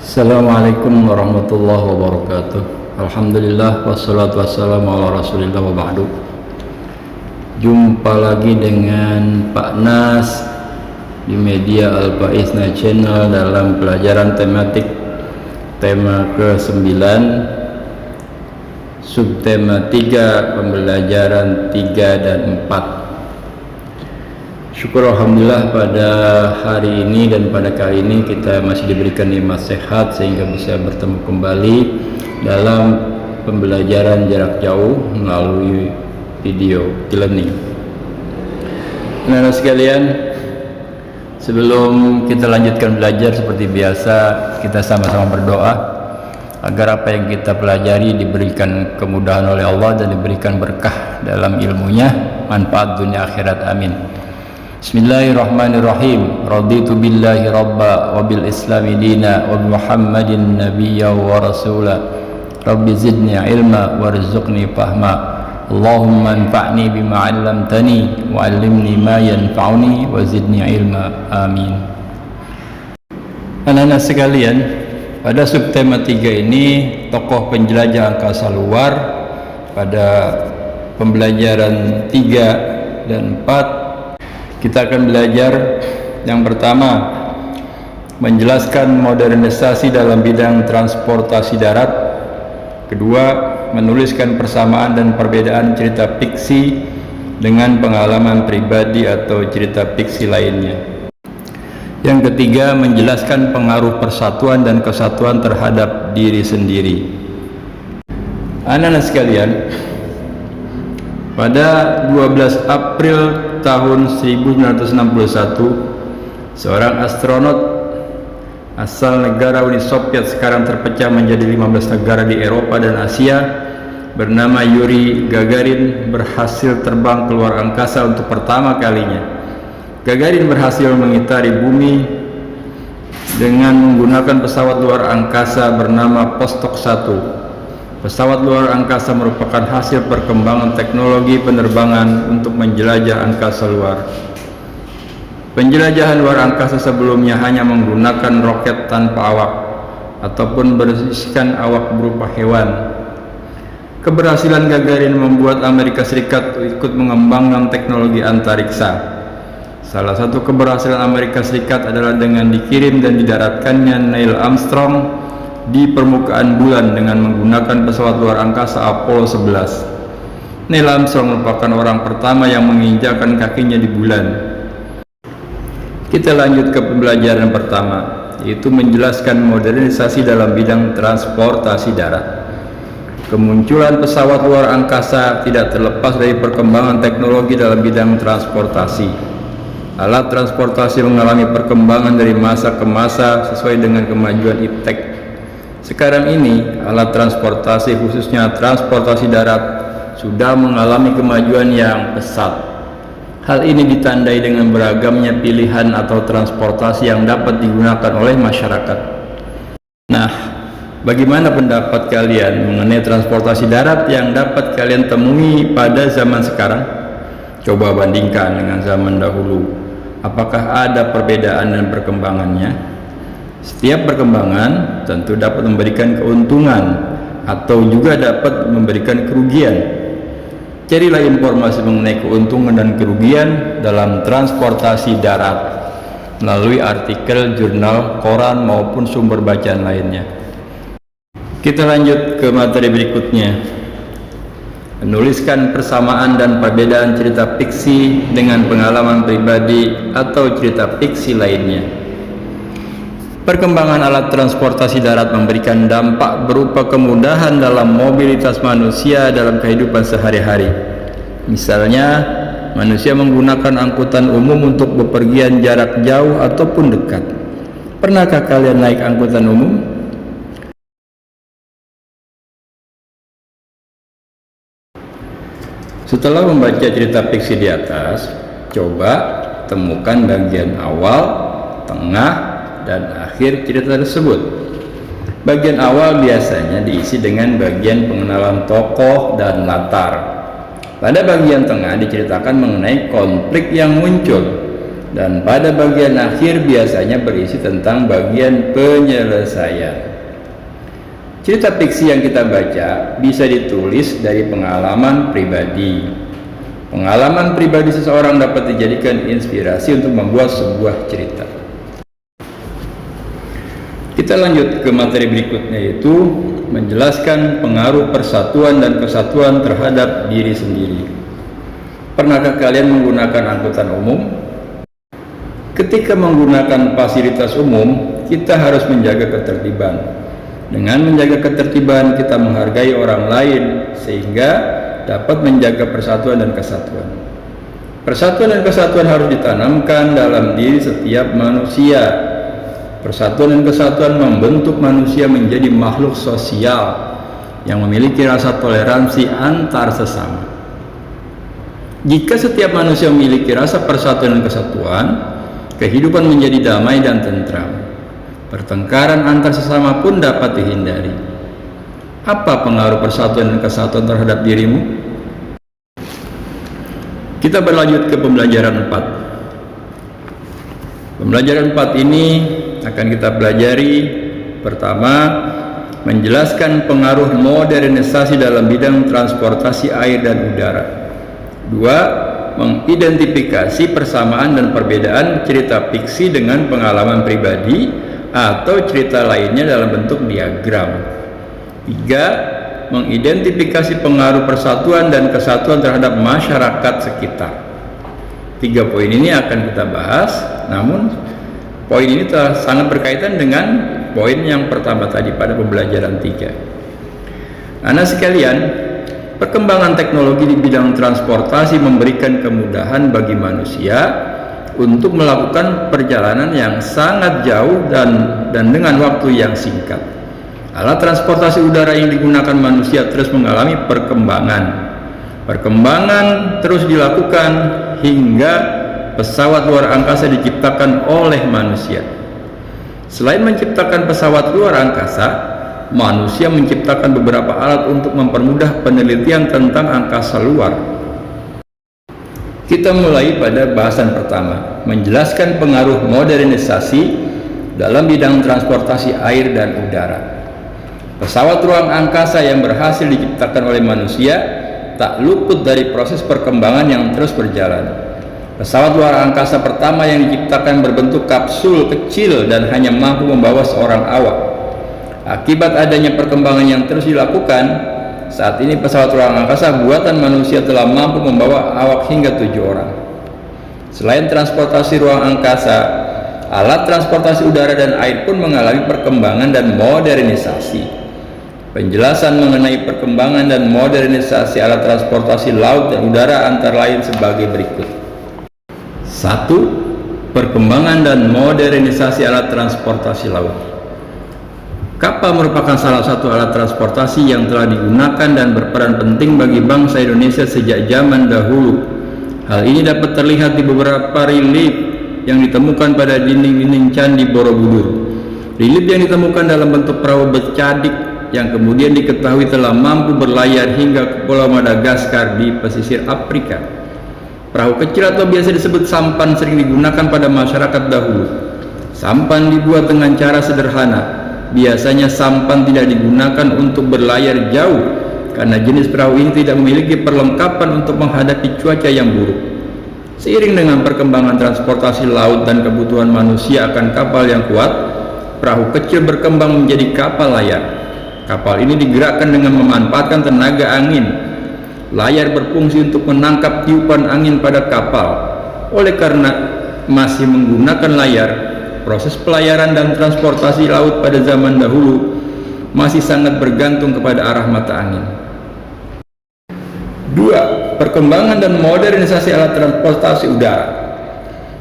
Assalamualaikum warahmatullahi wabarakatuh. Alhamdulillah wassalatu wassalamu ala rasulillah wa ba'du. Jumpa lagi dengan Pak Nas di media Al-Faizna Channel dalam pelajaran tematik tema ke-9, subtema 3, pembelajaran 3 dan 4. Syukur alhamdulillah pada hari ini dan pada kali ini kita masih diberikan nikmat sehat sehingga bisa bertemu kembali dalam pembelajaran jarak jauh melalui video e-learning. Anak-anak sekalian, sebelum kita lanjutkan belajar seperti biasa, kita sama-sama berdoa agar apa yang kita pelajari diberikan kemudahan oleh Allah dan diberikan berkah dalam ilmunya, manfaat dunia akhirat, amin. Bismillahirrahmanirrahim. Raditu billahi rabba wa bil islami dina wa bi muhammadin nabiyya wa rasula. Rabbi zidni ilma warzuqni fahma. Allahumma anfa'ni bima 'allamtani wa 'allimni ma yanfa'uni wa zidni ilma. Amin. Anak-anak sekalian, pada subtema 3 ini tokoh penjelajah angkasa luar pada pembelajaran 3 dan 4 kita akan belajar yang pertama, menjelaskan modernisasi dalam bidang transportasi darat. Kedua, menuliskan persamaan dan perbedaan cerita fiksi dengan pengalaman pribadi atau cerita fiksi lainnya. Yang ketiga, menjelaskan pengaruh persatuan dan kesatuan terhadap diri sendiri. Anak-anak sekalian, pada 12 April tahun 1961, seorang astronot asal negara Uni Soviet sekarang terpecah menjadi 15 negara di Eropa dan Asia bernama Yuri Gagarin berhasil terbang keluar angkasa untuk pertama kalinya. Gagarin berhasil mengitari bumi dengan menggunakan pesawat luar angkasa bernama Vostok 1. Pesawat luar angkasa merupakan hasil perkembangan teknologi penerbangan untuk menjelajah angkasa luar. Penjelajahan luar angkasa sebelumnya hanya menggunakan roket tanpa awak ataupun berisikan awak berupa hewan. Keberhasilan Gagarin membuat Amerika Serikat ikut mengembangkan teknologi antariksa. Salah satu keberhasilan Amerika Serikat adalah dengan dikirim dan didaratkannya Neil Armstrong di permukaan bulan dengan menggunakan pesawat luar angkasa Apollo 11. Neil Armstrong merupakan orang pertama yang menginjakkan kakinya di bulan. Kita lanjut ke pembelajaran pertama, yaitu menjelaskan modernisasi dalam bidang transportasi darat. Kemunculan pesawat luar angkasa tidak terlepas dari perkembangan teknologi dalam bidang transportasi. Alat transportasi mengalami perkembangan dari masa ke masa sesuai dengan kemajuan iptek. Sekarang ini, alat transportasi khususnya transportasi darat sudah mengalami kemajuan yang pesat. Hal ini ditandai dengan beragamnya pilihan atau transportasi yang dapat digunakan oleh masyarakat. Nah, bagaimana pendapat kalian mengenai transportasi darat yang dapat kalian temui pada zaman sekarang? Coba bandingkan dengan zaman dahulu. Apakah ada perbedaan dan perkembangannya? Setiap perkembangan tentu dapat memberikan keuntungan atau juga dapat memberikan kerugian. Carilah informasi mengenai keuntungan dan kerugian dalam transportasi darat melalui artikel, jurnal, koran maupun sumber bacaan lainnya. Kita lanjut ke materi berikutnya. Menuliskan persamaan dan perbedaan cerita fiksi dengan pengalaman pribadi atau cerita fiksi lainnya. Perkembangan alat transportasi darat memberikan dampak berupa kemudahan dalam mobilitas manusia dalam kehidupan sehari-hari. Misalnya, manusia menggunakan angkutan umum untuk bepergian jarak jauh ataupun dekat. Pernahkah kalian naik angkutan umum? Setelah membaca cerita fiksi di atas, coba temukan bagian awal, tengah, dan akhir cerita tersebut. Bagian awal biasanya diisi dengan bagian pengenalan tokoh dan latar. Pada bagian tengah diceritakan mengenai konflik yang muncul. dan pada bagian akhir biasanya berisi tentang bagian penyelesaian. Cerita fiksi yang kita baca bisa ditulis dari pengalaman pribadi. Pengalaman pribadi seseorang dapat dijadikan inspirasi untuk membuat sebuah cerita. Kita lanjut ke materi berikutnya, yaitu menjelaskan pengaruh persatuan dan kesatuan terhadap diri sendiri. Pernahkah kalian menggunakan angkutan umum? Ketika menggunakan fasilitas umum, kita harus menjaga ketertiban. Dengan menjaga ketertiban, kita menghargai orang lain sehingga dapat menjaga persatuan dan kesatuan. Persatuan dan kesatuan harus ditanamkan dalam diri setiap manusia. Persatuan dan kesatuan membentuk manusia menjadi makhluk sosial yang memiliki rasa toleransi antar sesama. Jika setiap manusia memiliki rasa persatuan dan kesatuan, kehidupan menjadi damai dan tentram. Pertengkaran antar sesama pun dapat dihindari. Apa pengaruh persatuan dan kesatuan terhadap dirimu? Kita berlanjut ke pembelajaran 4. Pembelajaran 4 ini akan kita pelajari. Pertama, menjelaskan pengaruh modernisasi dalam bidang transportasi air dan udara. 2, mengidentifikasi persamaan dan perbedaan cerita fiksi dengan pengalaman pribadi atau cerita lainnya dalam bentuk diagram. 3, mengidentifikasi pengaruh persatuan dan kesatuan terhadap masyarakat sekitar. 3 poin ini akan kita bahas, namun poin ini telah sangat berkaitan dengan poin yang pertama tadi pada pembelajaran 3. Anak sekalian, perkembangan teknologi di bidang transportasi memberikan kemudahan bagi manusia untuk melakukan perjalanan yang sangat jauh dan dengan waktu yang singkat. Alat transportasi udara yang digunakan manusia terus mengalami perkembangan. Perkembangan terus dilakukan hingga pesawat luar angkasa diciptakan oleh manusia. Selain menciptakan pesawat luar angkasa, manusia menciptakan beberapa alat untuk mempermudah penelitian tentang angkasa luar. Kita mulai pada bahasan pertama, menjelaskan pengaruh modernisasi dalam bidang transportasi air dan udara. Pesawat ruang angkasa yang berhasil diciptakan oleh manusia tak luput dari proses perkembangan yang terus berjalan. Pesawat luar angkasa pertama yang diciptakan berbentuk kapsul kecil dan hanya mampu membawa seorang awak. Akibat adanya perkembangan yang terus dilakukan, saat ini pesawat ruang angkasa buatan manusia telah mampu membawa awak hingga 7 orang. Selain transportasi ruang angkasa, alat transportasi udara dan air pun mengalami perkembangan dan modernisasi. Penjelasan mengenai perkembangan dan modernisasi alat transportasi laut dan udara antara lain sebagai berikut. 1. Perkembangan dan modernisasi alat transportasi laut. Kapal merupakan salah satu alat transportasi yang telah digunakan dan berperan penting bagi bangsa Indonesia sejak zaman dahulu. Hal ini dapat terlihat di beberapa relief yang ditemukan pada dinding-dinding Candi Borobudur. Relief yang ditemukan dalam bentuk perahu bercadik yang kemudian diketahui telah mampu berlayar hingga ke Pulau Madagaskar di pesisir Afrika. Perahu kecil atau biasa disebut sampan sering digunakan pada masyarakat dahulu. Sampan dibuat dengan cara sederhana. Biasanya sampan tidak digunakan untuk berlayar jauh karena jenis perahu ini tidak memiliki perlengkapan untuk menghadapi cuaca yang buruk. Seiring dengan perkembangan transportasi laut dan kebutuhan manusia akan kapal yang kuat, perahu kecil berkembang menjadi kapal layar. Kapal ini digerakkan dengan memanfaatkan tenaga angin. Layar berfungsi untuk menangkap tiupan angin pada kapal. Oleh karena masih menggunakan layar, proses pelayaran dan transportasi laut pada zaman dahulu masih sangat bergantung kepada arah mata angin. 2. Perkembangan dan modernisasi alat transportasi udara.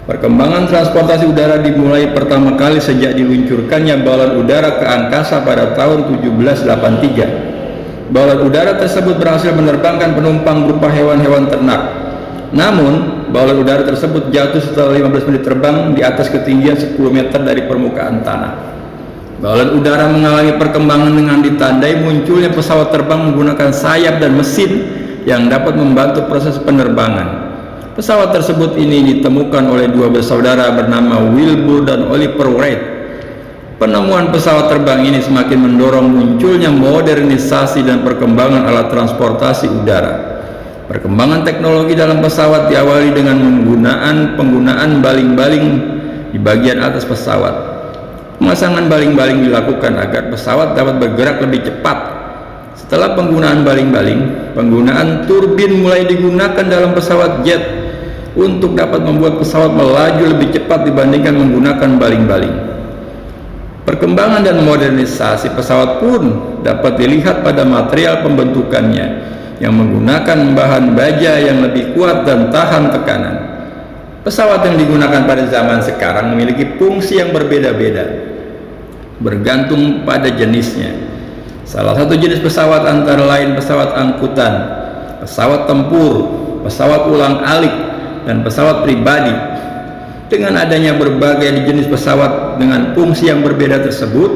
Perkembangan transportasi udara dimulai pertama kali sejak diluncurkannya balon udara ke angkasa pada tahun 1783. Balon udara tersebut berhasil menerbangkan penumpang berupa hewan-hewan ternak. Namun, balon udara tersebut jatuh setelah 15 menit terbang di atas ketinggian 10 meter dari permukaan tanah. Balon udara mengalami perkembangan dengan ditandai munculnya pesawat terbang menggunakan sayap dan mesin yang dapat membantu proses penerbangan. Pesawat tersebut ini ditemukan oleh dua bersaudara bernama Wilbur dan Oliver Wright. Penemuan pesawat terbang ini semakin mendorong munculnya modernisasi dan perkembangan alat transportasi udara. Perkembangan teknologi dalam pesawat diawali dengan penggunaan baling-baling di bagian atas pesawat. Pemasangan baling-baling dilakukan agar pesawat dapat bergerak lebih cepat. Setelah penggunaan baling-baling, penggunaan turbin mulai digunakan dalam pesawat jet untuk dapat membuat pesawat melaju lebih cepat dibandingkan menggunakan baling-baling. Perkembangan dan modernisasi pesawat pun dapat dilihat pada material pembentukannya yang menggunakan bahan baja yang lebih kuat dan tahan tekanan. Pesawat yang digunakan pada zaman sekarang memiliki fungsi yang berbeda-beda, bergantung pada jenisnya. Salah satu jenis pesawat antara lain pesawat angkutan, pesawat tempur, pesawat ulang-alik, dan pesawat pribadi. Dengan adanya berbagai jenis pesawat dengan fungsi yang berbeda tersebut,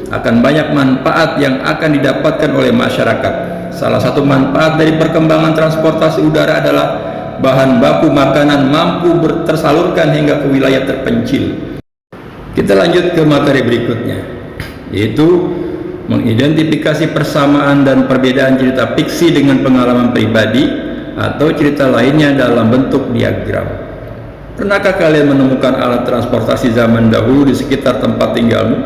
akan banyak manfaat yang akan didapatkan oleh masyarakat. Salah satu manfaat dari perkembangan transportasi udara adalah bahan baku makanan mampu tersalurkan hingga ke wilayah terpencil. Kita lanjut ke materi berikutnya, yaitu mengidentifikasi persamaan dan perbedaan cerita fiksi dengan pengalaman pribadi atau cerita lainnya dalam bentuk diagram. Pernahkah kalian menemukan alat transportasi zaman dahulu di sekitar tempat tinggalmu?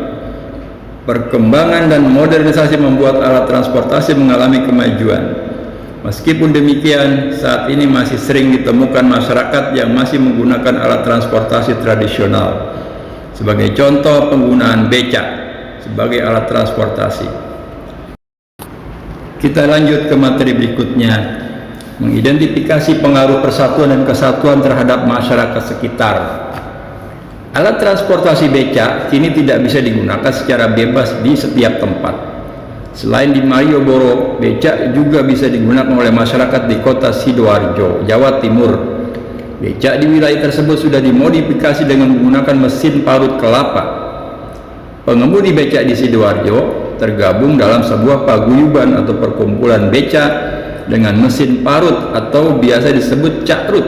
Perkembangan dan modernisasi membuat alat transportasi mengalami kemajuan. Meskipun demikian, saat ini masih sering ditemukan masyarakat yang masih menggunakan alat transportasi tradisional. Sebagai contoh, penggunaan becak sebagai alat transportasi. Kita lanjut ke materi berikutnya, mengidentifikasi pengaruh persatuan dan kesatuan terhadap masyarakat sekitar. Alat transportasi becak kini tidak bisa digunakan secara bebas di setiap tempat. Selain di Malioboro, becak juga bisa digunakan oleh masyarakat di kota Sidoarjo, Jawa Timur. Becak di wilayah tersebut sudah dimodifikasi dengan menggunakan mesin parut kelapa. Pengemudi becak di Sidoarjo tergabung dalam sebuah paguyuban atau perkumpulan becak dengan mesin parut atau biasa disebut cakrut.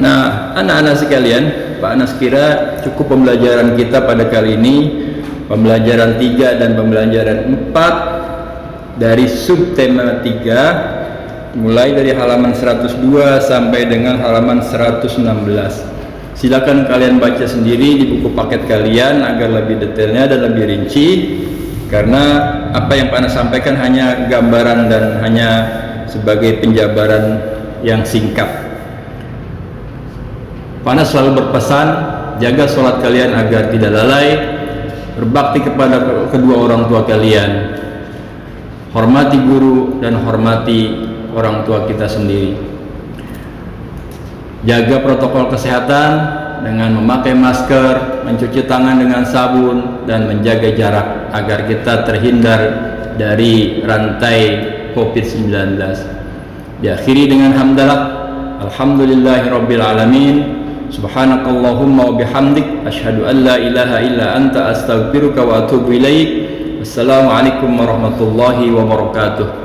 Nah, anak-anak sekalian, Pak Anas kira cukup pembelajaran kita pada kali ini, pembelajaran 3 dan pembelajaran 4 dari subtema 3, mulai dari halaman 102 sampai dengan halaman 116. Silakan kalian baca sendiri di buku paket kalian agar lebih detailnya dan lebih rinci, karena apa yang Pak Anas sampaikan hanya gambaran dan hanya sebagai penjabaran yang singkat. Pak Anas selalu berpesan, jaga sholat kalian agar tidak lalai, berbakti kepada kedua orang tua kalian, hormati guru dan hormati orang tua kita sendiri. Jaga protokol kesehatan dengan memakai masker, mencuci tangan dengan sabun, dan menjaga jarak agar kita terhindar dari rantai COVID-19. Diakhiri dengan hamdalah, alhamdulillahirabbil alamin, subhanakallahumma wa bihamdik, asyhadu an la ilaha illa anta, astaghfiruka wa atubu ilaik. Wassalamualaikum warahmatullahi wabarakatuh.